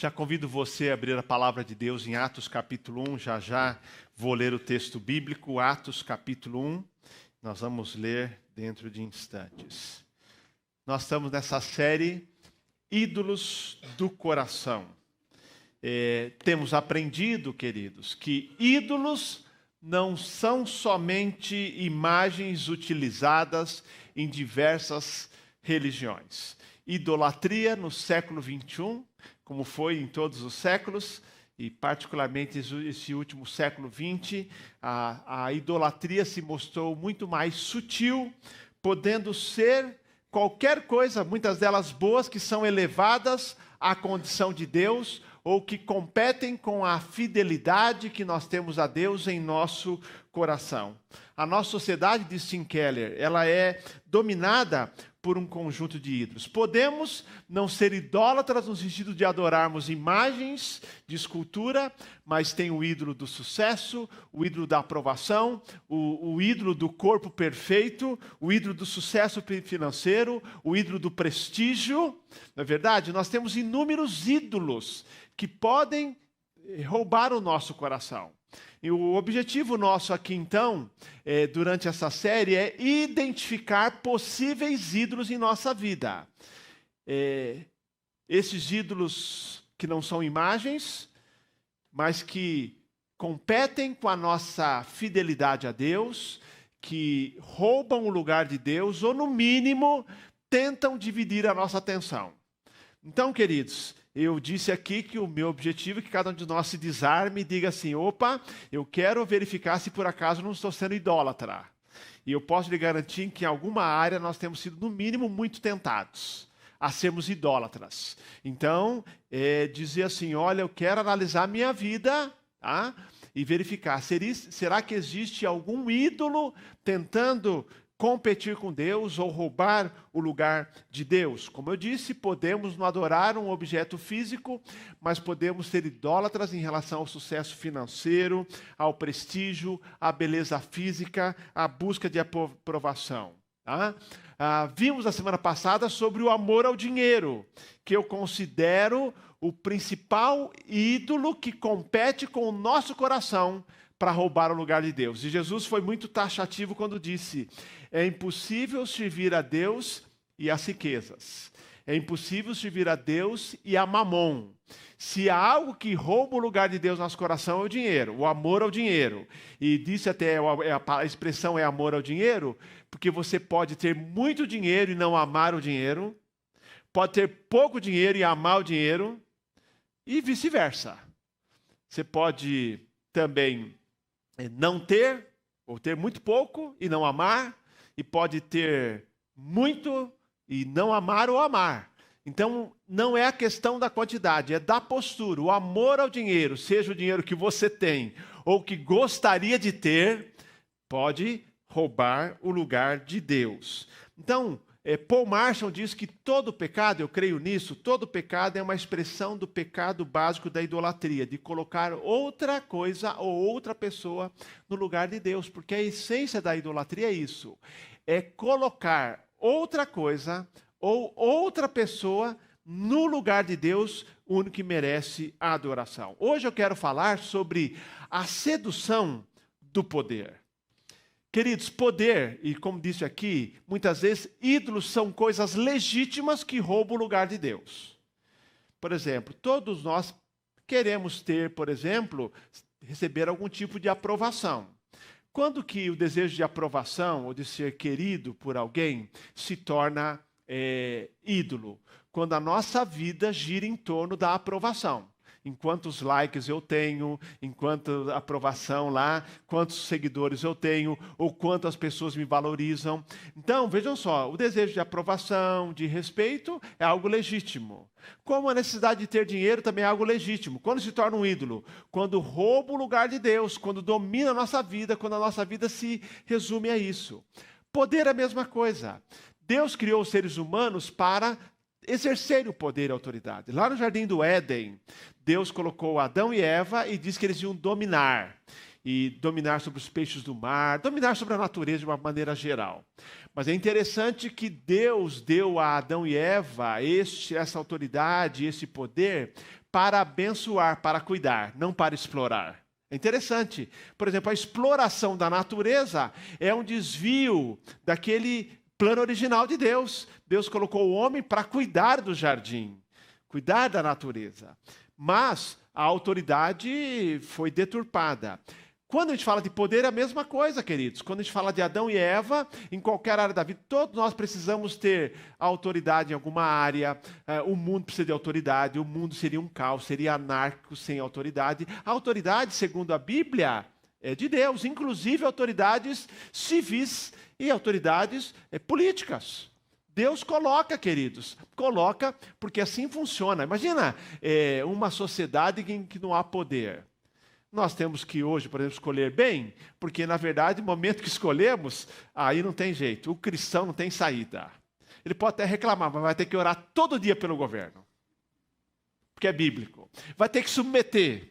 Já convido você a abrir a palavra de Deus em Atos capítulo 1, já vou ler o texto bíblico, Atos capítulo 1, nós vamos ler dentro de instantes. Nós estamos nessa série Ídolos do Coração. Temos aprendido, queridos, que ídolos não são somente imagens utilizadas em diversas religiões. Idolatria no século XXI, como foi em todos os séculos, e particularmente esse último século XX, a idolatria se mostrou muito mais sutil, podendo ser qualquer coisa, muitas delas boas, que são elevadas à condição de Deus, ou que competem com a fidelidade que nós temos a Deus em nosso coração. A nossa sociedade, diz Tim Keller, ela é dominada por um conjunto de ídolos. Podemos não ser idólatras no sentido de adorarmos imagens de escultura, mas tem o ídolo do sucesso, o ídolo da aprovação, o ídolo do corpo perfeito, o ídolo do sucesso financeiro, o ídolo do prestígio. Na verdade, nós temos inúmeros ídolos que podem roubar o nosso coração. E o objetivo nosso aqui, então, durante essa série, é identificar possíveis ídolos em nossa vida. Esses ídolos que não são imagens, mas que competem com a nossa fidelidade a Deus, que roubam o lugar de Deus, ou, no mínimo, tentam dividir a nossa atenção. Então, queridos, eu disse aqui que o meu objetivo é que cada um de nós se desarme e diga assim: opa, eu quero verificar se por acaso não estou sendo idólatra. E eu posso lhe garantir que em alguma área nós temos sido, no mínimo, muito tentados a sermos idólatras. Então, dizer assim: olha, eu quero analisar a minha vida, tá? E verificar, será que existe algum ídolo tentando competir com Deus ou roubar o lugar de Deus? Como eu disse, podemos não adorar um objeto físico, mas podemos ser idólatras em relação ao sucesso financeiro, ao prestígio, à beleza física, à busca de aprovação. Tá? Vimos na semana passada sobre o amor ao dinheiro, que eu considero o principal ídolo que compete com o nosso coração para roubar o lugar de Deus. E Jesus foi muito taxativo quando disse: é impossível servir a Deus e às riquezas. É impossível servir a Deus e a mamon. Se há algo que rouba o lugar de Deus no nosso coração, é o dinheiro, o amor ao dinheiro. E disse até, a expressão é amor ao dinheiro, porque você pode ter muito dinheiro e não amar o dinheiro, pode ter pouco dinheiro e amar o dinheiro, e vice-versa. Você pode também não ter, ou ter muito pouco e não amar, e pode ter muito e não amar ou amar. Então, não é a questão da quantidade, é da postura. O amor ao dinheiro, seja o dinheiro que você tem ou que gostaria de ter, pode roubar o lugar de Deus. Então, Paul Marshall diz que todo pecado, eu creio nisso, todo pecado é uma expressão do pecado básico da idolatria, de colocar outra coisa ou outra pessoa no lugar de Deus, porque a essência da idolatria é isso, é colocar outra coisa ou outra pessoa no lugar de Deus, o único que merece a adoração. Hoje eu quero falar sobre a sedução do poder. Queridos, poder, e como disse aqui, muitas vezes ídolos são coisas legítimas que roubam o lugar de Deus. Por exemplo, todos nós queremos ter, por exemplo, receber algum tipo de aprovação. Quando que o desejo de aprovação ou de ser querido por alguém se torna ídolo? Quando a nossa vida gira em torno da aprovação. Em quantos likes eu tenho, em quanta aprovação lá, quantos seguidores eu tenho, ou quantas pessoas me valorizam. Então, vejam só, o desejo de aprovação, de respeito, é algo legítimo. Como a necessidade de ter dinheiro também é algo legítimo. Quando se torna um ídolo? Quando rouba o lugar de Deus, quando domina a nossa vida, quando a nossa vida se resume a isso. Poder é a mesma coisa. Deus criou os seres humanos para exercerem o poder e a autoridade. Lá no Jardim do Éden, Deus colocou Adão e Eva e disse que eles iam dominar. E dominar sobre os peixes do mar, dominar sobre a natureza de uma maneira geral. Mas é interessante que Deus deu a Adão e Eva essa autoridade, esse poder, para abençoar, para cuidar, não para explorar. É interessante. Por exemplo, a exploração da natureza é um desvio daquele plano original de Deus. Deus colocou o homem para cuidar do jardim, cuidar da natureza. Mas a autoridade foi deturpada. Quando a gente fala de poder, é a mesma coisa, queridos. Quando a gente fala de Adão e Eva, em qualquer área da vida, todos nós precisamos ter autoridade em alguma área. O mundo precisa de autoridade, o mundo seria um caos, seria anárquico sem autoridade. A autoridade, segundo a Bíblia, é de Deus, inclusive autoridades civis e autoridades políticas. Deus coloca, queridos, coloca porque assim funciona. Imagina uma sociedade em que não há poder. Nós temos que hoje, por exemplo, escolher bem, porque na verdade, no momento que escolhemos, aí não tem jeito. O cristão não tem saída. Ele pode até reclamar, mas vai ter que orar todo dia pelo governo, porque é bíblico. Vai ter que submeter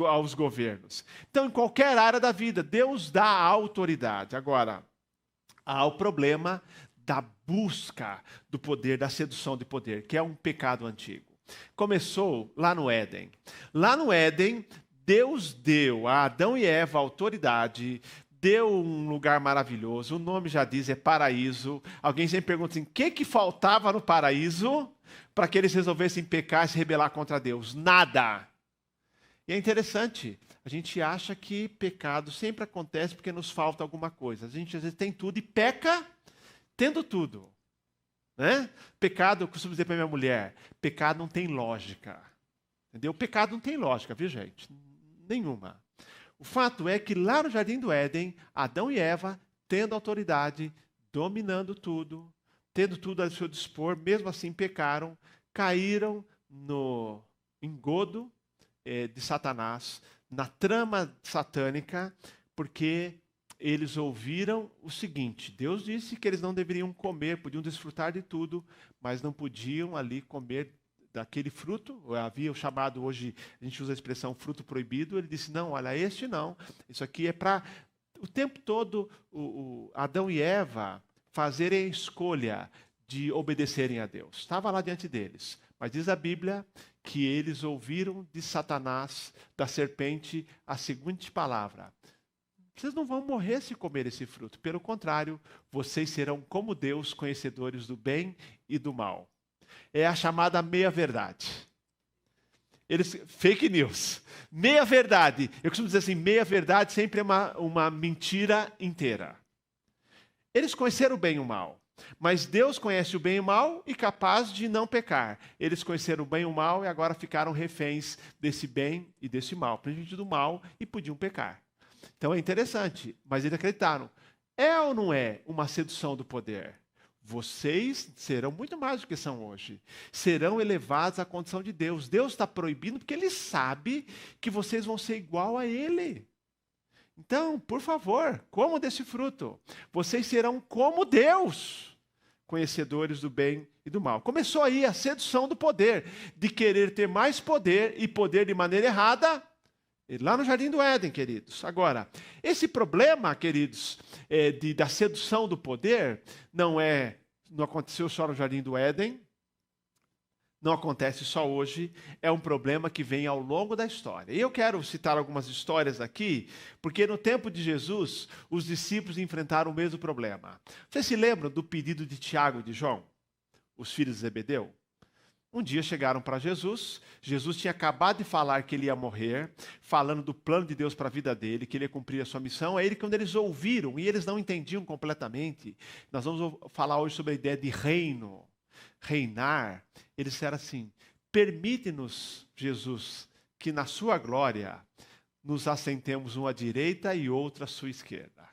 aos governos. Então, em qualquer área da vida, Deus dá autoridade. Agora, há o problema da busca do poder, da sedução de poder, que é um pecado antigo. Começou lá no Éden. Lá no Éden, Deus deu a Adão e Eva autoridade, deu um lugar maravilhoso, o nome já diz, é paraíso. Alguém sempre pergunta assim, o que faltava no paraíso para que eles resolvessem pecar e se rebelar contra Deus? Nada. E é interessante, a gente acha que pecado sempre acontece porque nos falta alguma coisa. A gente às vezes tem tudo e peca tendo tudo. Né? Pecado, eu costumo dizer para minha mulher, pecado não tem lógica. Entendeu? Pecado não tem lógica, viu, gente? Nenhuma. O fato é que lá no Jardim do Éden, Adão e Eva, tendo autoridade, dominando tudo, tendo tudo a seu dispor, mesmo assim pecaram, caíram no engodo de Satanás, na trama satânica, porque eles ouviram o seguinte: Deus disse que eles não deveriam comer, podiam desfrutar de tudo, mas não podiam ali comer daquele fruto. Havia o chamado, hoje a gente usa a expressão fruto proibido. Ele disse, não, olha, este não. Isso aqui é para o tempo todo Adão e Eva fazerem a escolha de obedecerem a Deus. Estava lá diante deles. Mas diz a Bíblia que eles ouviram de Satanás, da serpente, a seguinte palavra: vocês não vão morrer se comer esse fruto. Pelo contrário, vocês serão como Deus, conhecedores do bem e do mal. É a chamada meia-verdade. Fake news. Meia-verdade. Eu costumo dizer assim, meia-verdade sempre é uma mentira inteira. Eles conheceram o bem e o mal. Mas Deus conhece o bem e o mal e capaz de não pecar. Eles conheceram o bem e o mal e agora ficaram reféns desse bem e desse mal. Principalmente do mal, e podiam pecar. Então é interessante, mas eles acreditaram. É ou não é uma sedução do poder? Vocês serão muito mais do que são hoje. Serão elevados à condição de Deus. Deus está proibindo porque Ele sabe que vocês vão ser igual a Ele. Então, por favor, comam desse fruto. Vocês serão como Deus, conhecedores do bem e do mal. Começou aí a sedução do poder, de querer ter mais poder e poder de maneira errada, lá no Jardim do Éden, queridos. Agora, esse problema, queridos, da sedução do poder, não aconteceu só no Jardim do Éden, não acontece só hoje, é um problema que vem ao longo da história. E eu quero citar algumas histórias aqui, porque no tempo de Jesus, os discípulos enfrentaram o mesmo problema. Vocês se lembram do pedido de Tiago e de João, os filhos de Zebedeu? Um dia chegaram para Jesus, Jesus tinha acabado de falar que ele ia morrer, falando do plano de Deus para a vida dele, que ele ia cumprir a sua missão. Aí quando eles ouviram, e eles não entendiam completamente, nós vamos falar hoje sobre a ideia de reino, reinar. Eles disseram assim: permite-nos, Jesus, que na sua glória nos assentemos uma à direita e outra à sua esquerda.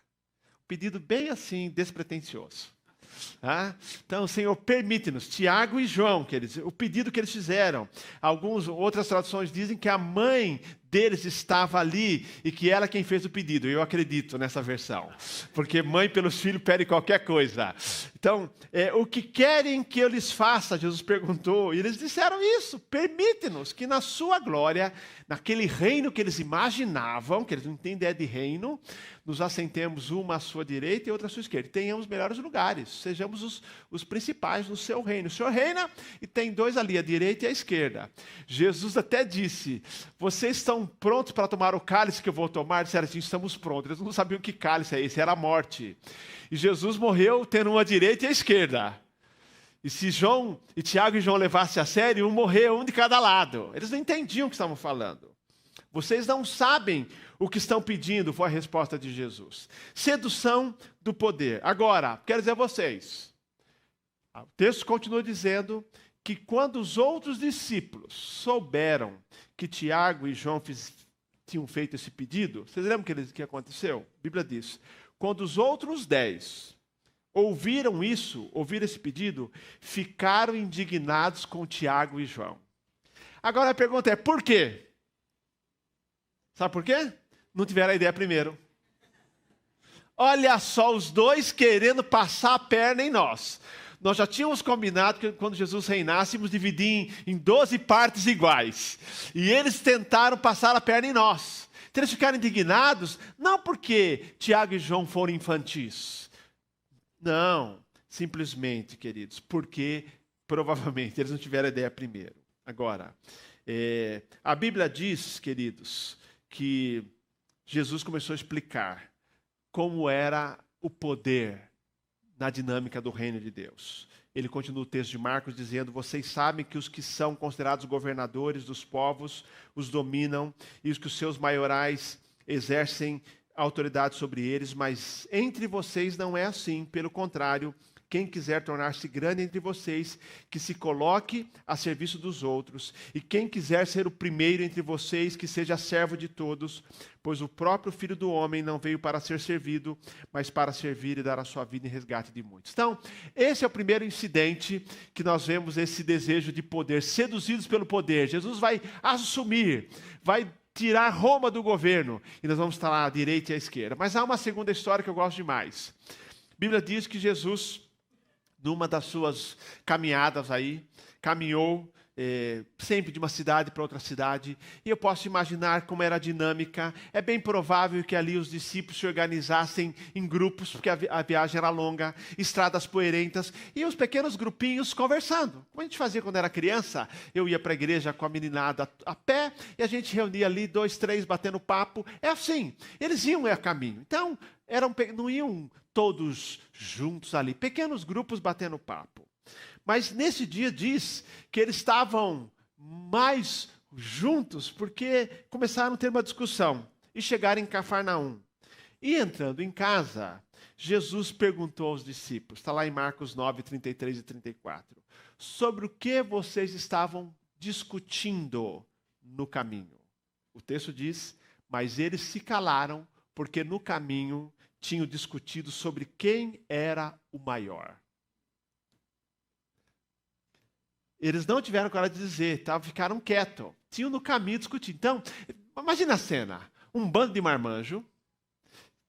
Um pedido bem assim, despretensioso. Então, Senhor, permite-nos, Tiago e João, o pedido que eles fizeram. Outras traduções dizem que a mãe deles estava ali e que ela é quem fez o pedido. Eu acredito nessa versão, porque mãe pelos filhos pede qualquer coisa. Então, o que querem que eu lhes faça? Jesus perguntou, e eles disseram isso: permite-nos que na sua glória, naquele reino que eles imaginavam, que eles não têm ideia de reino, nos assentemos uma à sua direita e outra à sua esquerda. Tenhamos melhores lugares, sejamos os principais no seu reino. O Senhor reina e tem dois ali, à direita e à esquerda. Jesus até disse: vocês estão prontos para tomar o cálice que eu vou tomar? Disseram assim: estamos prontos. Eles não sabiam que cálice é esse, era a morte. E Jesus morreu tendo uma à direita e à esquerda. E se Tiago e João levassem a sério, um morreu, um de cada lado. Eles não entendiam o que estavam falando. Vocês não sabem o que estão pedindo, foi a resposta de Jesus. Sedução do poder. Agora, quero dizer a vocês, o texto continua dizendo que quando os outros discípulos souberam que Tiago e João tinham feito esse pedido, vocês lembram o que aconteceu? A Bíblia diz: quando os outros 10 ouviram esse pedido, ficaram indignados com Tiago e João. Agora a pergunta é: por quê? Sabe por quê? Não tiveram a ideia primeiro. Olha só, os dois querendo passar a perna em nós. Nós já tínhamos combinado que quando Jesus reinasse, íamos dividir em 12 partes iguais. E eles tentaram passar a perna em nós. Então eles ficaram indignados, não porque Tiago e João foram infantis. Não, simplesmente, queridos, porque provavelmente eles não tiveram a ideia primeiro. Agora, a Bíblia diz, queridos, que Jesus começou a explicar como era o poder na dinâmica do reino de Deus. Ele continua o texto de Marcos dizendo: vocês sabem que os que são considerados governadores dos povos os dominam, e os que os seus maiorais exercem autoridade sobre eles, mas entre vocês não é assim. Pelo contrário, quem quiser tornar-se grande entre vocês, que se coloque a serviço dos outros. E quem quiser ser o primeiro entre vocês, que seja servo de todos. Pois o próprio Filho do Homem não veio para ser servido, mas para servir e dar a sua vida em resgate de muitos. Então, esse é o primeiro incidente que nós vemos, esse desejo de poder, seduzidos pelo poder. Jesus vai assumir, vai tirar Roma do governo, e nós vamos estar lá à direita e à esquerda. Mas há uma segunda história que eu gosto demais. A Bíblia diz que Jesus, numa das suas caminhadas aí, caminhou sempre de uma cidade para outra cidade, e eu posso imaginar como era a dinâmica. É bem provável que ali os discípulos se organizassem em grupos, porque a viagem era longa, estradas poeirentas, e os pequenos grupinhos conversando. Como a gente fazia quando era criança, eu ia para a igreja com a meninada a pé, e a gente reunia ali 2, 3, batendo papo. É assim, eles iam a caminho. Então, não iam todos juntos ali, pequenos grupos batendo papo. Mas nesse dia diz que eles estavam mais juntos porque começaram a ter uma discussão e chegaram em Cafarnaum. E entrando em casa, Jesus perguntou aos discípulos, está lá em Marcos 9, 33 e 34, sobre o que vocês estavam discutindo no caminho. O texto diz: mas eles se calaram porque no caminho tinham discutido sobre quem era o maior. Eles não tiveram coragem de dizer, ficaram quietos. Tinham no caminho discutindo. Então, imagina a cena. Um bando de marmanjo,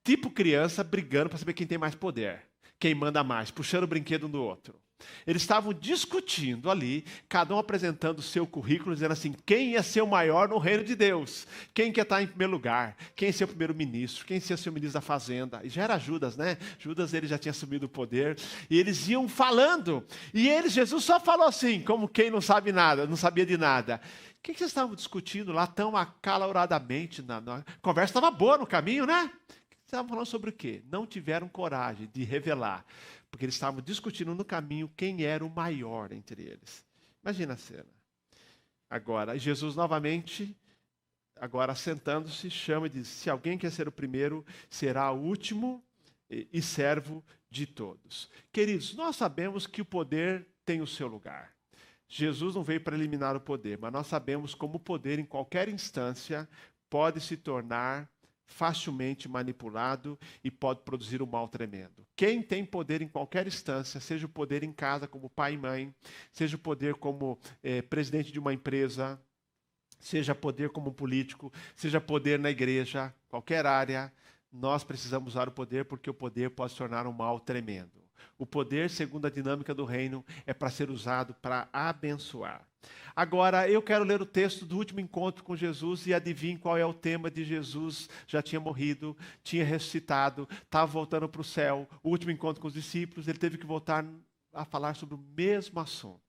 tipo criança, brigando para saber quem tem mais poder. Quem manda mais, puxando o brinquedo um do outro. Eles estavam discutindo ali, cada um apresentando o seu currículo, dizendo assim: quem ia ser o maior no reino de Deus? Quem quer estar em primeiro lugar? Quem ia ser o primeiro-ministro? Quem ia ser o ministro da fazenda? E já era Judas, né? Judas, ele já tinha assumido o poder. E eles iam falando. E Jesus só falou assim, como quem não sabe nada, não sabia de nada. O que vocês estavam discutindo lá tão acaloradamente? A conversa estava boa no caminho, né? Vocês estavam falando sobre o quê? Não tiveram coragem de revelar, porque eles estavam discutindo no caminho quem era o maior entre eles. Imagina a cena. Agora, Jesus novamente, agora sentando-se, chama e diz: se alguém quer ser o primeiro, será o último e servo de todos. Queridos, nós sabemos que o poder tem o seu lugar. Jesus não veio para eliminar o poder, mas nós sabemos como o poder em qualquer instância pode se tornar facilmente manipulado e pode produzir um mal tremendo. Quem tem poder em qualquer instância, seja o poder em casa como pai e mãe, seja o poder como presidente de uma empresa, seja poder como político, seja poder na igreja, qualquer área, nós precisamos usar o poder porque o poder pode se tornar um mal tremendo. O poder, segundo a dinâmica do reino, é para ser usado para abençoar. Agora, eu quero ler o texto do último encontro com Jesus e adivinhe qual é o tema de Jesus. Já tinha morrido, tinha ressuscitado, estava voltando para o céu. O último encontro com os discípulos, ele teve que voltar a falar sobre o mesmo assunto,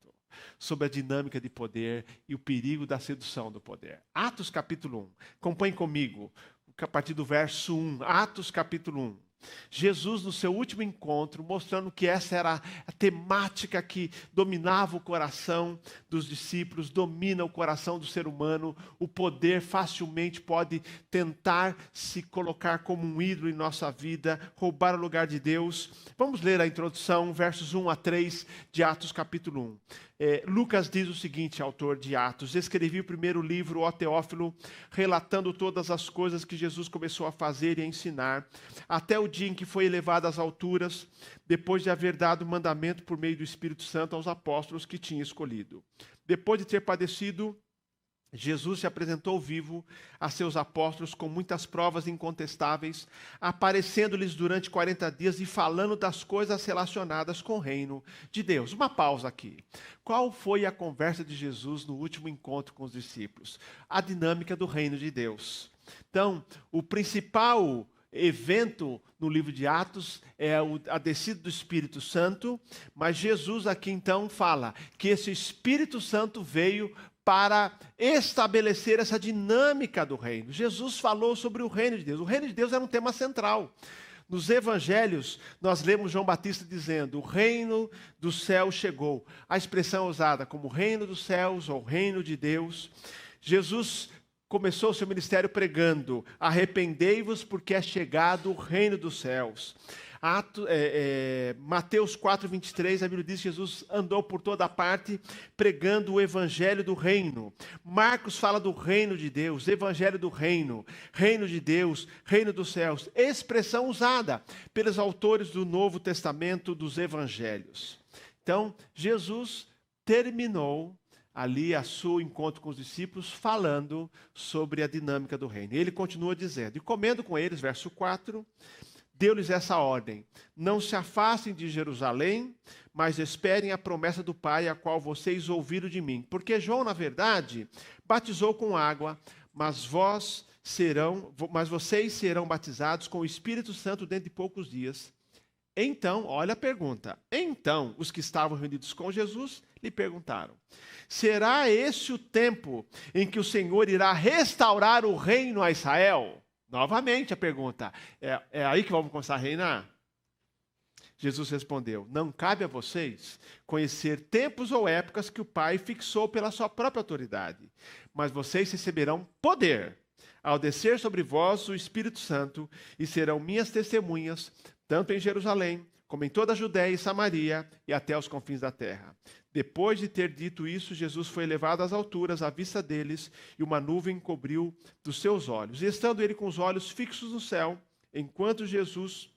sobre a dinâmica de poder e o perigo da sedução do poder. Atos capítulo 1. Acompanhe comigo, a partir do verso 1. Atos capítulo 1. Jesus, no seu último encontro, mostrando que essa era a temática que dominava o coração dos discípulos, domina o coração do ser humano. O poder facilmente pode tentar se colocar como um ídolo em nossa vida, roubar o lugar de Deus. Vamos ler a introdução, versos 1 a 3 de Atos capítulo 1. Lucas diz o seguinte, autor de Atos: escrevi o primeiro livro, ó Teófilo, relatando todas as coisas que Jesus começou a fazer e a ensinar, até o dia em que foi elevado às alturas, depois de haver dado mandamento por meio do Espírito Santo aos apóstolos que tinha escolhido. Depois de ter padecido, Jesus se apresentou vivo a seus apóstolos com muitas provas incontestáveis, aparecendo-lhes durante 40 dias e falando das coisas relacionadas com o reino de Deus. Uma pausa aqui. Qual foi a conversa de Jesus no último encontro com os discípulos? A dinâmica do reino de Deus. Então, o principal evento no livro de Atos é a descida do Espírito Santo, mas Jesus aqui então fala que esse Espírito Santo veio para estabelecer essa dinâmica do reino. Jesus falou sobre o reino de Deus. O reino de Deus era um tema central. Nos evangelhos, nós lemos João Batista dizendo: o reino do céu chegou. A expressão usada como reino dos céus ou reino de Deus. Jesus começou o seu ministério pregando: arrependei-vos porque é chegado o reino dos céus. Mateus 4:23, a Bíblia diz que Jesus andou por toda parte pregando o evangelho do reino. Marcos fala do reino de Deus, evangelho do reino, reino de Deus, reino dos céus. Expressão usada pelos autores do Novo Testamento, dos evangelhos. Então, Jesus terminou ali a seu encontro com os discípulos, falando sobre a dinâmica do reino. Ele continua dizendo: e comendo com eles, verso 4, deu-lhes essa ordem: não se afastem de Jerusalém, mas esperem a promessa do Pai, a qual vocês ouviram de mim. Porque João, na verdade, batizou com água, mas vocês serão batizados com o Espírito Santo dentro de poucos dias. Então, olha a pergunta. Então, os que estavam reunidos com Jesus lhe perguntaram: será esse o tempo em que o Senhor irá restaurar o reino a Israel? Novamente a pergunta: é aí que vamos começar a reinar? Jesus respondeu: não cabe a vocês conhecer tempos ou épocas que o Pai fixou pela sua própria autoridade, mas vocês receberão poder ao descer sobre vós o Espírito Santo e serão minhas testemunhas, tanto em Jerusalém, como em toda a Judéia e Samaria e até os confins da terra. Depois de ter dito isso, Jesus foi elevado às alturas à vista deles, e uma nuvem cobriu dos seus olhos. E estando ele com os olhos fixos no céu, enquanto Jesus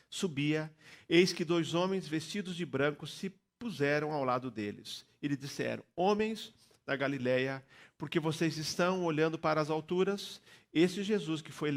subia, eis que 2 homens vestidos de branco se puseram ao lado deles. E lhe disseram: homens da Galileia, porque vocês estão olhando para as alturas? Esse Jesus que foi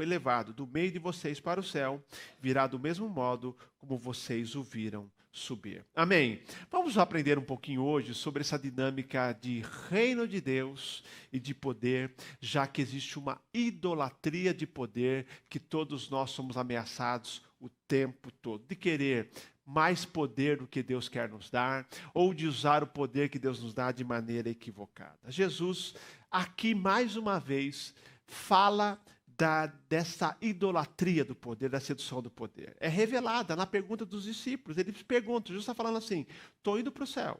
levado do meio de vocês para o céu, virá do mesmo modo como vocês o viram subir. Amém. Vamos aprender um pouquinho hoje sobre essa dinâmica de reino de Deus e de poder, já que existe uma idolatria de poder que todos nós somos ameaçados o tempo todo, de querer mais poder do que Deus quer nos dar, ou de usar o poder que Deus nos dá de maneira equivocada. Jesus, aqui mais uma vez, fala dessa idolatria do poder, da sedução do poder. É revelada na pergunta dos discípulos. Eles perguntam, Jesus está falando assim: estou indo para o céu,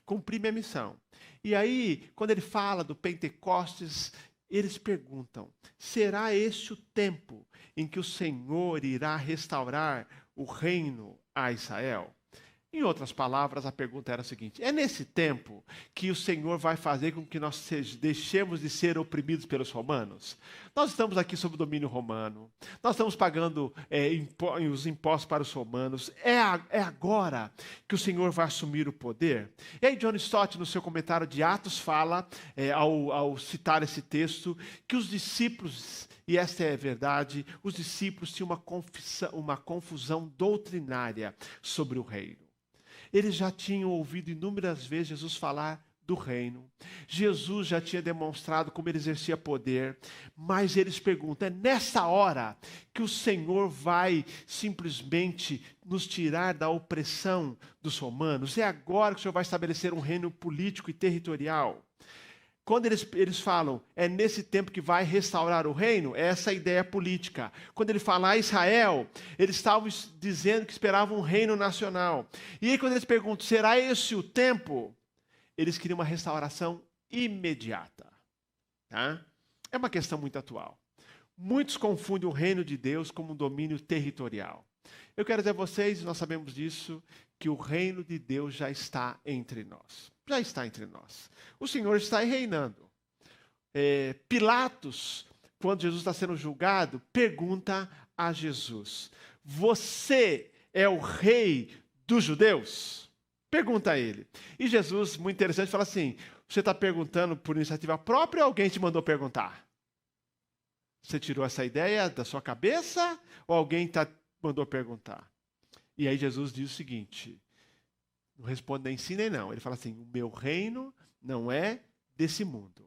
cumpri minha missão. E aí, quando ele fala do Pentecostes, eles perguntam: será este o tempo em que o Senhor irá restaurar o reino a Israel? Em outras palavras, a pergunta era a seguinte: é nesse tempo que o Senhor vai fazer com que nós deixemos de ser oprimidos pelos romanos? Nós estamos aqui sob o domínio romano, nós estamos pagando os impostos para os romanos. É agora que o Senhor vai assumir o poder? E aí John Stott, no seu comentário de Atos, fala, ao citar esse texto, que os discípulos, e esta é a verdade, os discípulos tinham uma confusão doutrinária sobre o reino. Eles já tinham ouvido inúmeras vezes Jesus falar do reino. Jesus já tinha demonstrado como ele exercia poder, mas eles perguntam: é nessa hora que o Senhor vai simplesmente nos tirar da opressão dos romanos? É agora que o Senhor vai estabelecer um reino político e territorial? Quando eles falam, é nesse tempo que vai restaurar o reino, é essa a ideia política. Quando ele fala a Israel, eles estavam dizendo que esperavam um reino nacional. E aí quando eles perguntam, será esse o tempo? Eles queriam uma restauração imediata. Tá? É uma questão muito atual. Muitos confundem o reino de Deus como um domínio territorial. Eu quero dizer a vocês, nós sabemos disso, que o reino de Deus já está entre nós. Já está entre nós. O Senhor está aí reinando. Pilatos, quando Jesus está sendo julgado, pergunta a Jesus: você é o rei dos judeus? Pergunta a ele. E Jesus, muito interessante, fala assim: você está perguntando por iniciativa própria ou alguém te mandou perguntar? Você tirou essa ideia da sua cabeça ou alguém mandou perguntar? E aí Jesus diz o seguinte, não responde nem sim nem não. Ele fala assim: o meu reino não é desse mundo.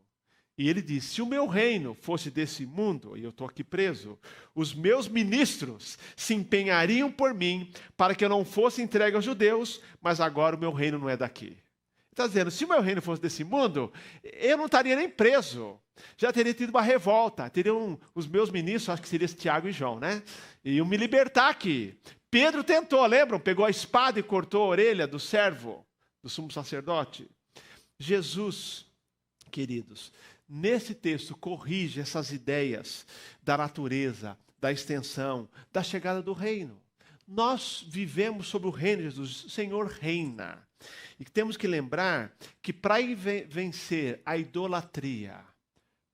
E ele diz: se o meu reino fosse desse mundo, e eu estou aqui preso, os meus ministros se empenhariam por mim para que eu não fosse entregue aos judeus, mas agora o meu reino não é daqui. Está dizendo, se o meu reino fosse desse mundo, eu não estaria nem preso. Já teria tido uma revolta. Teriam os meus ministros, acho que seria Tiago e João, né? Iam me libertar aqui. Pedro tentou, lembram? Pegou a espada e cortou a orelha do servo, do sumo sacerdote. Jesus, queridos, nesse texto corrige essas ideias da natureza, da extensão, da chegada do reino. Nós vivemos sob o reino de Jesus. O Senhor reina. E temos que lembrar que para vencer a idolatria,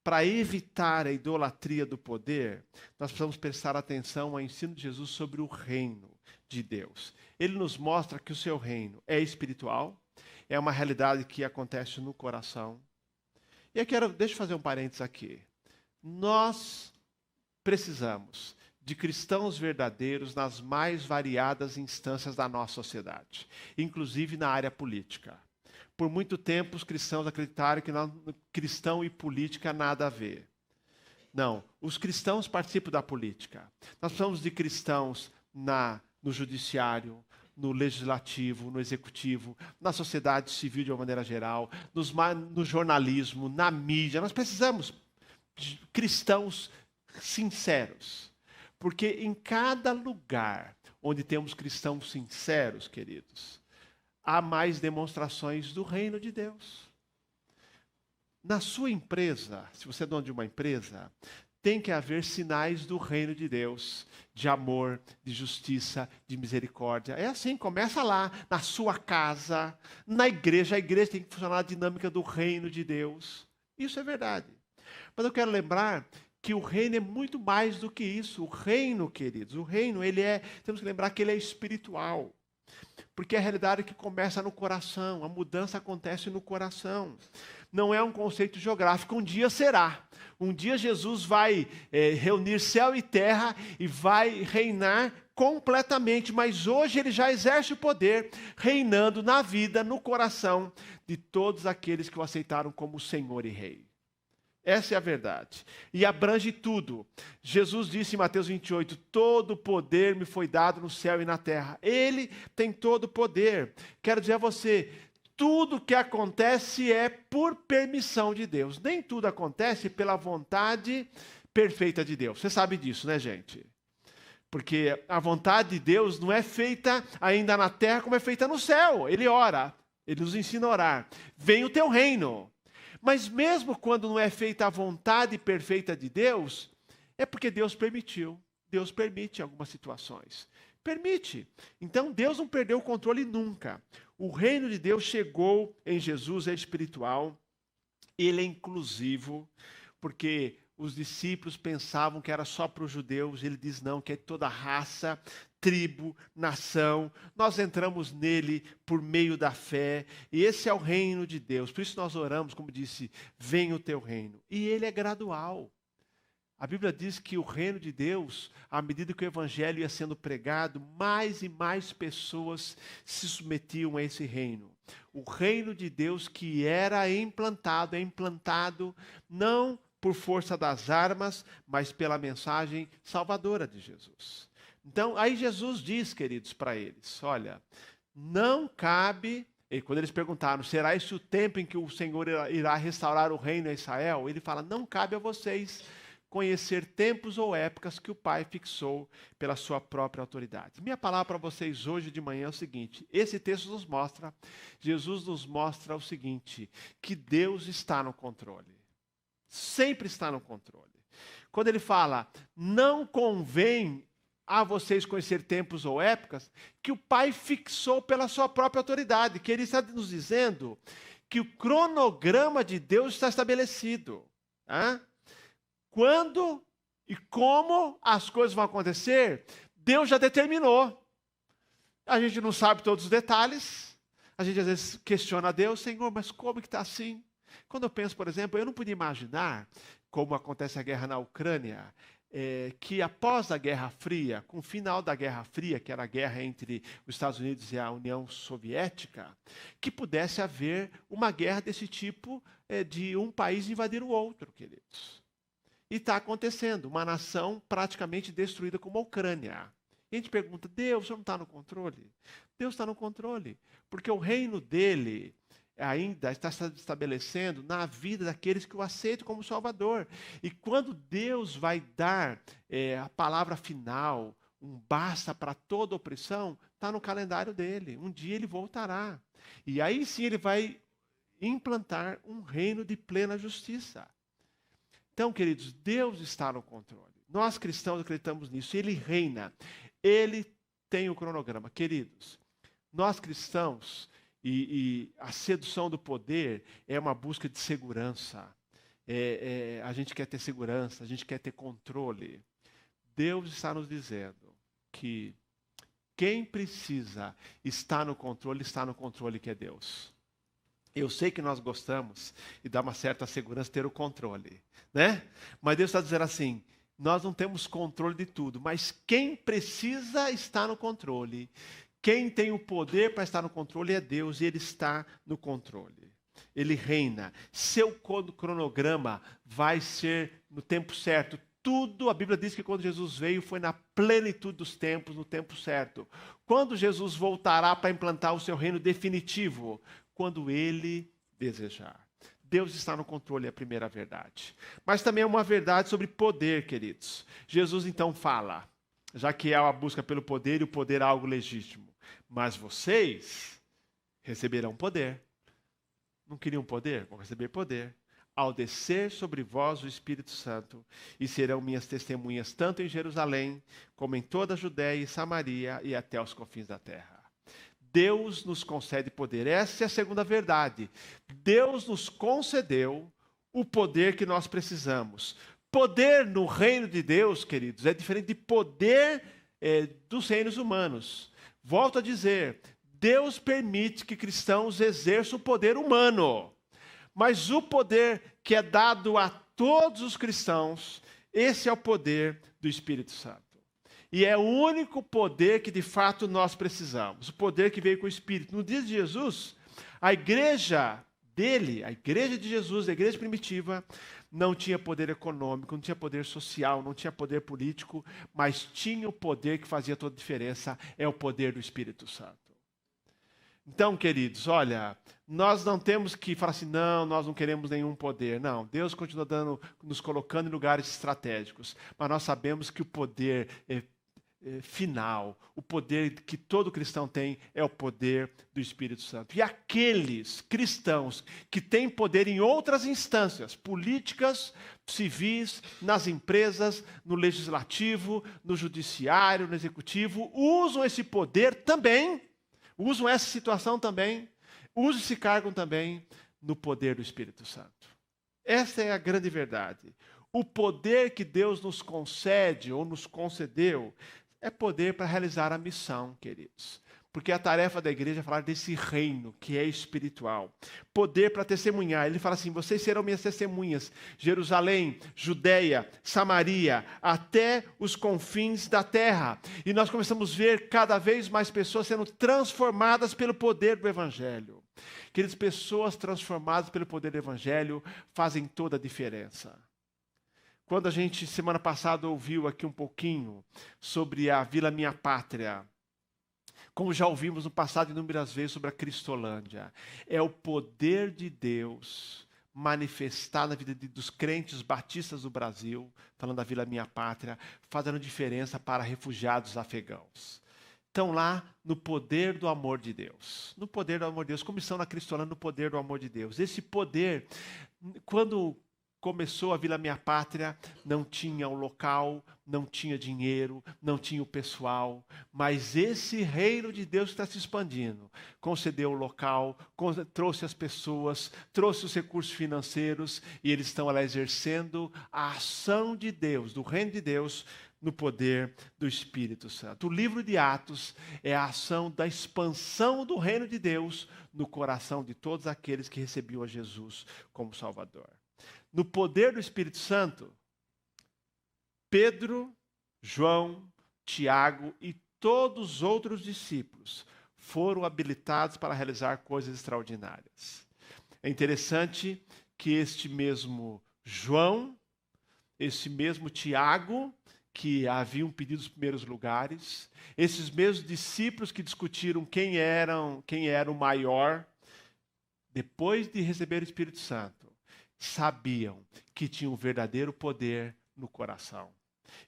para evitar a idolatria do poder, nós precisamos prestar atenção ao ensino de Jesus sobre o reino de Deus. Ele nos mostra que o seu reino é espiritual, é uma realidade que acontece no coração. E deixa eu fazer um parênteses aqui. Nós precisamos de cristãos verdadeiros nas mais variadas instâncias da nossa sociedade, inclusive na área política. Por muito tempo, os cristãos acreditaram que cristão e política nada a ver. Não, os cristãos participam da política. Nós precisamos de cristãos no judiciário, no legislativo, no executivo, na sociedade civil de uma maneira geral, no jornalismo, na mídia. Nós precisamos de cristãos sinceros. Porque em cada lugar onde temos cristãos sinceros, queridos, há mais demonstrações do reino de Deus. Na sua empresa, se você é dono de uma empresa, tem que haver sinais do reino de Deus, de amor, de justiça, de misericórdia. É assim, começa lá, na sua casa, na igreja. A igreja tem que funcionar a dinâmica do reino de Deus. Isso é verdade. Mas eu quero lembrar que o reino é muito mais do que isso. O reino, queridos, o reino, temos que lembrar que ele é espiritual. Porque é a realidade que começa no coração, a mudança acontece no coração. Não é um conceito geográfico, um dia será. Um dia Jesus vai reunir céu e terra e vai reinar completamente, mas hoje ele já exerce o poder, reinando na vida, no coração de todos aqueles que o aceitaram como Senhor e Rei. Essa é a verdade. E abrange tudo. Jesus disse em Mateus 28, todo o poder me foi dado no céu e na terra. Ele tem todo o poder. Quero dizer a você, tudo que acontece é por permissão de Deus. Nem tudo acontece pela vontade perfeita de Deus. Você sabe disso, né, gente? Porque a vontade de Deus não é feita ainda na terra como é feita no céu. Ele ora, ele nos ensina a orar. Venha o teu reino. Mas mesmo quando não é feita a vontade perfeita de Deus, é porque Deus permitiu. Deus permite algumas situações. Permite. Então Deus não perdeu o controle nunca. O reino de Deus chegou em Jesus, é espiritual, ele é inclusivo, porque os discípulos pensavam que era só para os judeus, ele diz não, que é toda raça, tribo, nação. Nós entramos nele por meio da fé, e esse é o reino de Deus. Por isso nós oramos, como disse, venha o teu reino. E ele é gradual. A Bíblia diz que o reino de Deus, à medida que o evangelho ia sendo pregado, mais e mais pessoas se submetiam a esse reino. O reino de Deus que era implantado, é implantado não por força das armas, mas pela mensagem salvadora de Jesus. Então, aí Jesus diz, queridos, para eles, olha, não cabe, e quando eles perguntaram, será esse o tempo em que o Senhor irá restaurar o reino a Israel? Ele fala, não cabe a vocês conhecer tempos ou épocas que o Pai fixou pela sua própria autoridade. Minha palavra para vocês hoje de manhã é o seguinte, esse texto nos mostra, Jesus nos mostra o seguinte, que Deus está no controle. Sempre está no controle. Quando ele fala, não convém a vocês conhecer tempos ou épocas, que o Pai fixou pela sua própria autoridade, que ele está nos dizendo que o cronograma de Deus está estabelecido. Quando e como as coisas vão acontecer, Deus já determinou. A gente não sabe todos os detalhes, a gente às vezes questiona a Deus, Senhor, mas como que está assim? Quando eu penso, por exemplo, eu não podia imaginar, como acontece a guerra na Ucrânia, que após a Guerra Fria, com o final da Guerra Fria, que era a guerra entre os Estados Unidos e a União Soviética, que pudesse haver uma guerra desse tipo, de um país invadir o outro, queridos. E está acontecendo, uma nação praticamente destruída como a Ucrânia. E a gente pergunta, Deus, o Senhor não está no controle? Deus está no controle, porque o reino dele ainda está se estabelecendo na vida daqueles que o aceitam como Salvador. E quando Deus vai dar a palavra final, um basta para toda opressão, está no calendário dele. Um dia ele voltará. E aí sim ele vai implantar um reino de plena justiça. Então, queridos, Deus está no controle. Nós cristãos acreditamos nisso. Ele reina. Ele tem o cronograma. Queridos, nós cristãos, e a sedução do poder é uma busca de segurança. A gente quer ter segurança, a gente quer ter controle. Deus está nos dizendo que quem precisa estar no controle que é Deus. Eu sei que nós gostamos e dá uma certa segurança ter o controle, né? Mas Deus está dizendo assim, nós não temos controle de tudo, mas quem precisa estar no controle, quem tem o poder para estar no controle é Deus, e Ele está no controle. Ele reina. Seu cronograma vai ser no tempo certo. Tudo, a Bíblia diz que quando Jesus veio foi na plenitude dos tempos, no tempo certo. Quando Jesus voltará para implantar o seu reino definitivo? Quando Ele desejar. Deus está no controle, é a primeira verdade. Mas também é uma verdade sobre poder, queridos. Jesus então fala, já que há a busca pelo poder e o poder é algo legítimo. Mas vocês receberão poder. Não queriam poder? Vão receber poder. Ao descer sobre vós o Espírito Santo, e serão minhas testemunhas tanto em Jerusalém, como em toda a Judéia e Samaria e até os confins da terra. Deus nos concede poder. Essa é a segunda verdade. Deus nos concedeu o poder que nós precisamos. Poder no reino de Deus, queridos, é diferente de poder dos reinos humanos. Volto a dizer, Deus permite que cristãos exerçam o poder humano. Mas o poder que é dado a todos os cristãos, esse é o poder do Espírito Santo. E é o único poder que de fato nós precisamos. O poder que veio com o Espírito. No dia de Jesus, a igreja dele, a igreja de Jesus, a igreja primitiva, não tinha poder econômico, não tinha poder social, não tinha poder político, mas tinha o poder que fazia toda a diferença, é o poder do Espírito Santo. Então, queridos, olha, nós não temos que falar assim, não, nós não queremos nenhum poder. Não, Deus continua nos colocando em lugares estratégicos, mas nós sabemos que o poder final. O poder que todo cristão tem é o poder do Espírito Santo. E aqueles cristãos que têm poder em outras instâncias, políticas, civis, nas empresas, no legislativo, no judiciário, no executivo, usam esse poder também, usam essa situação também, usam esse cargo também no poder do Espírito Santo. Essa é a grande verdade. O poder que Deus nos concede ou nos concedeu é poder para realizar a missão, queridos. Porque a tarefa da igreja é falar desse reino que é espiritual. Poder para testemunhar. Ele fala assim, vocês serão minhas testemunhas. Jerusalém, Judeia, Samaria, até os confins da terra. E nós começamos a ver cada vez mais pessoas sendo transformadas pelo poder do Evangelho. Queridos, pessoas transformadas pelo poder do Evangelho fazem toda a diferença. Quando a gente, semana passada, ouviu aqui um pouquinho sobre a Vila Minha Pátria, como já ouvimos no passado inúmeras vezes sobre a Cristolândia, é o poder de Deus manifestado na vida dos crentes batistas do Brasil, falando da Vila Minha Pátria, fazendo diferença para refugiados afegãos. Estão lá no poder do amor de Deus. No poder do amor de Deus, como estão na Cristolândia, no poder do amor de Deus. Esse poder, quando começou a Vila Minha Pátria, não tinha o local, não tinha dinheiro, não tinha o pessoal, mas esse reino de Deus está se expandindo. Concedeu o local, trouxe as pessoas, trouxe os recursos financeiros e eles estão lá exercendo a ação de Deus, do reino de Deus, no poder do Espírito Santo. O livro de Atos é a ação da expansão do reino de Deus no coração de todos aqueles que recebiam a Jesus como Salvador. No poder do Espírito Santo, Pedro, João, Tiago e todos os outros discípulos foram habilitados para realizar coisas extraordinárias. É interessante que este mesmo João, esse mesmo Tiago, que haviam pedido os primeiros lugares, esses mesmos discípulos que discutiram quem era o maior, depois de receber o Espírito Santo, sabiam que tinham um verdadeiro poder no coração.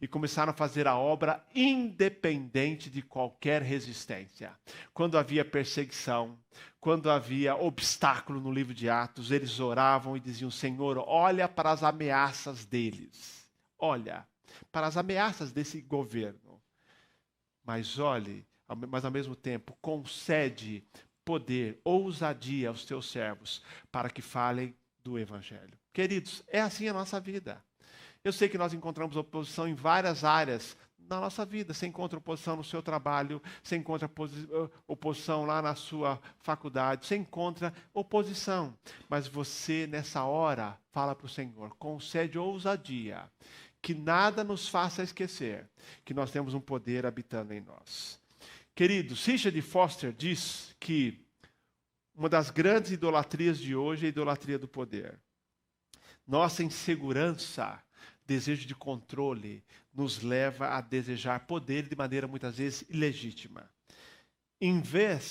E começaram a fazer a obra independente de qualquer resistência. Quando havia perseguição, quando havia obstáculo no livro de Atos, eles oravam e diziam, Senhor, olha para as ameaças deles. Olha para as ameaças desse governo. Mas ao mesmo tempo, concede poder, ousadia aos teus servos para que falem do Evangelho. Queridos, é assim a nossa vida. Eu sei que nós encontramos oposição em várias áreas na nossa vida. Você encontra oposição no seu trabalho, você encontra oposição lá na sua faculdade, você encontra oposição. Mas você, nessa hora, fala para o Senhor, concede ousadia, que nada nos faça esquecer que nós temos um poder habitando em nós. Queridos, Richard Foster diz que uma das grandes idolatrias de hoje é a idolatria do poder. Nossa insegurança, desejo de controle, nos leva a desejar poder de maneira muitas vezes ilegítima.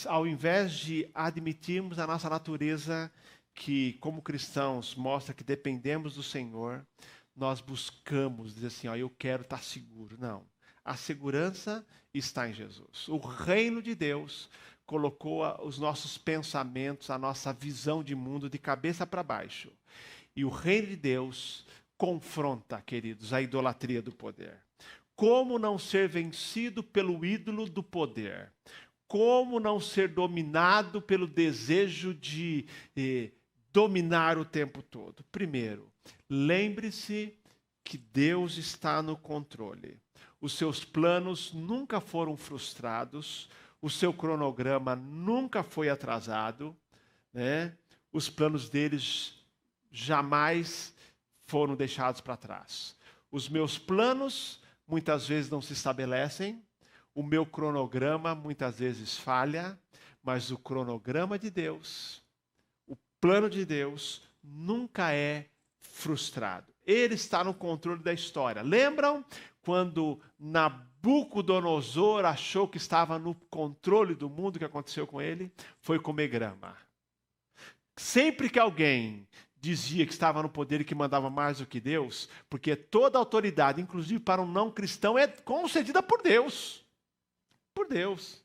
Ao invés de admitirmos a nossa natureza, que como cristãos mostra que dependemos do Senhor, nós buscamos dizer assim, eu quero estar seguro. Não, a segurança está em Jesus. O reino de Deus colocou os nossos pensamentos, a nossa visão de mundo de cabeça para baixo. E o reino de Deus confronta, queridos, a idolatria do poder. Como não ser vencido pelo ídolo do poder? Como não ser dominado pelo desejo de dominar o tempo todo? Primeiro, lembre-se que Deus está no controle. Os seus planos nunca foram frustrados, o seu cronograma nunca foi atrasado, né? Os planos deles jamais foram deixados para trás. Os meus planos muitas vezes não se estabelecem, o meu cronograma muitas vezes falha, mas o cronograma de Deus, o plano de Deus nunca é frustrado. Ele está no controle da história. Lembram quando Nabucodonosor achou que estava no controle do mundo? O que aconteceu com ele? Foi comer grama. Sempre que alguém dizia que estava no poder e que mandava mais do que Deus, porque toda autoridade, inclusive para um não cristão, é concedida por Deus. Por Deus.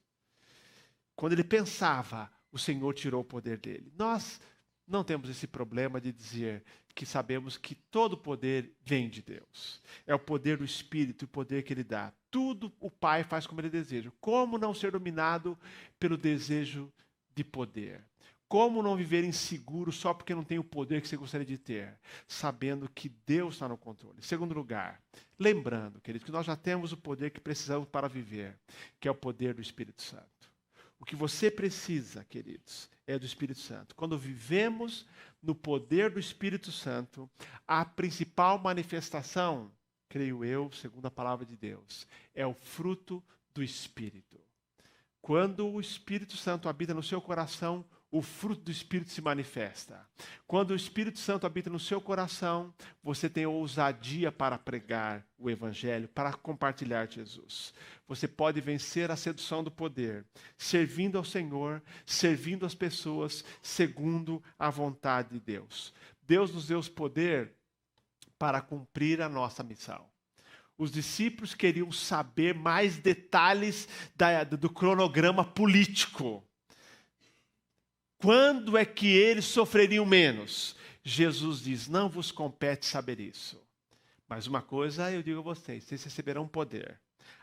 Quando ele pensava, o Senhor tirou o poder dele. Nós não temos esse problema de dizer que sabemos que todo poder vem de Deus. É o poder do Espírito, o poder que Ele dá. Tudo o Pai faz como Ele deseja. Como não ser dominado pelo desejo de poder? Como não viver inseguro só porque não tem o poder que você gostaria de ter? Sabendo que Deus está no controle. Segundo lugar, lembrando, queridos, que nós já temos o poder que precisamos para viver, que é o poder do Espírito Santo. O que você precisa, queridos, é do Espírito Santo. Quando vivemos no poder do Espírito Santo, a principal manifestação, creio eu, segundo a palavra de Deus, é o fruto do Espírito. Quando o Espírito Santo habita no seu coração, o fruto do Espírito se manifesta. Quando o Espírito Santo habita no seu coração, você tem ousadia para pregar o Evangelho, para compartilhar Jesus. Você pode vencer a sedução do poder, servindo ao Senhor, servindo as pessoas, segundo a vontade de Deus. Deus nos deu poder para cumprir a nossa missão. Os discípulos queriam saber mais detalhes do cronograma político. Quando é que eles sofreriam menos? Jesus diz, não vos compete saber isso. Mas uma coisa eu digo a vocês, vocês receberão poder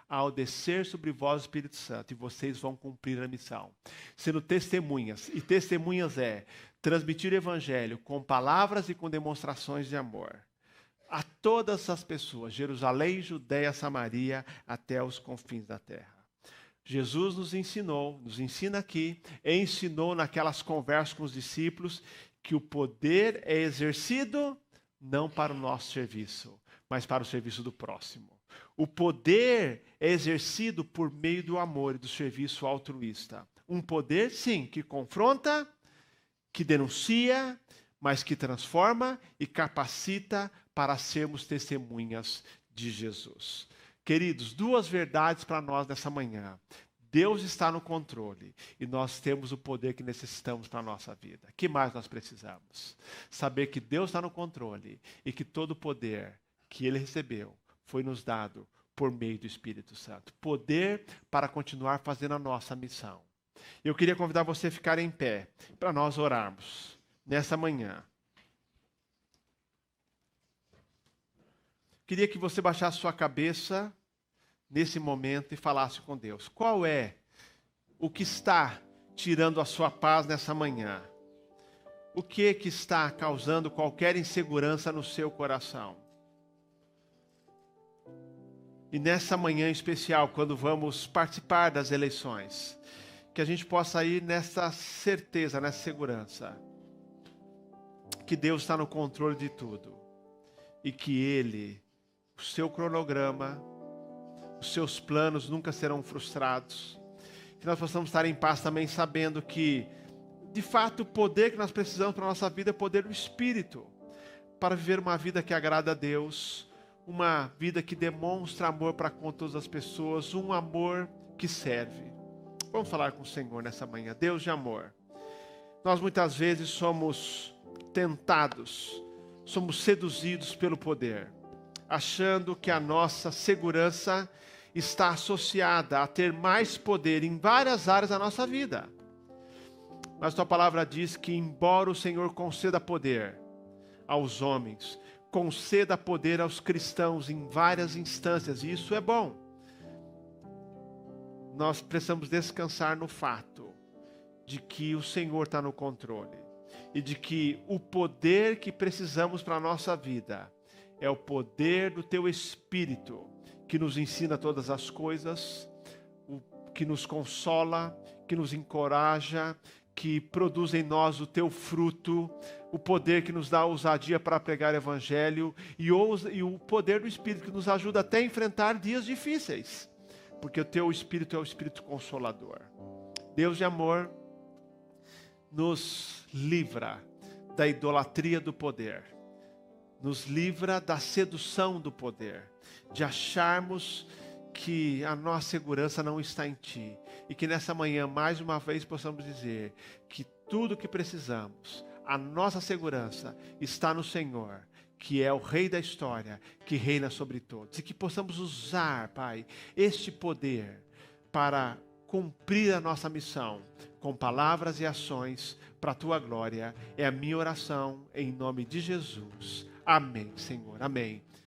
ao descer sobre vós o Espírito Santo, e vocês vão cumprir a missão. Sendo testemunhas, e testemunhas é transmitir o Evangelho com palavras e com demonstrações de amor a todas as pessoas, Jerusalém, Judeia, Samaria, até os confins da terra. Jesus nos ensinou, nos ensina aqui, e ensinou naquelas conversas com os discípulos, que o poder é exercido não para o nosso serviço, mas para o serviço do próximo. O poder é exercido por meio do amor e do serviço altruísta. Um poder, sim, que confronta, que denuncia, mas que transforma e capacita para sermos testemunhas de Jesus. Queridos, duas verdades para nós nessa manhã. Deus está no controle e nós temos o poder que necessitamos para a nossa vida. O que mais nós precisamos? Saber que Deus está no controle e que todo o poder que Ele recebeu foi nos dado por meio do Espírito Santo. Poder para continuar fazendo a nossa missão. Eu queria convidar você a ficar em pé para nós orarmos nessa manhã. Queria que você baixasse sua cabeça nesse momento e falasse com Deus. Qual é o que está tirando a sua paz nessa manhã? O que está causando qualquer insegurança no seu coração? E nessa manhã especial, quando vamos participar das eleições, que a gente possa ir nessa certeza, nessa segurança, que Deus está no controle de tudo e que Ele, o seu cronograma, os seus planos nunca serão frustrados. Que nós possamos estar em paz também sabendo que, de fato, o poder que nós precisamos para a nossa vida é o poder do Espírito, para viver uma vida que agrada a Deus, uma vida que demonstra amor para com todas as pessoas, um amor que serve. Vamos falar com o Senhor nessa manhã. Deus de amor, nós muitas vezes somos tentados, somos seduzidos pelo poder, achando que a nossa segurança está associada a ter mais poder em várias áreas da nossa vida. Mas tua palavra diz que, embora o Senhor conceda poder aos homens, conceda poder aos cristãos em várias instâncias, e isso é bom. Nós precisamos descansar no fato de que o Senhor está no controle e de que o poder que precisamos para a nossa vida é o poder do Teu Espírito, que nos ensina todas as coisas, que nos consola, que nos encoraja, que produz em nós o Teu fruto, o poder que nos dá ousadia para pregar o Evangelho e o poder do Espírito que nos ajuda até a enfrentar dias difíceis, porque o Teu Espírito é o Espírito Consolador. Deus de amor, nos livra da idolatria do poder, nos livra da sedução do poder, de acharmos que a nossa segurança não está em Ti. E que nessa manhã, mais uma vez, possamos dizer que tudo o que precisamos, a nossa segurança está no Senhor, que é o Rei da história, que reina sobre todos. E que possamos usar, Pai, este poder para cumprir a nossa missão com palavras e ações para a Tua glória. É a minha oração em nome de Jesus. Amém, Senhor. Amém.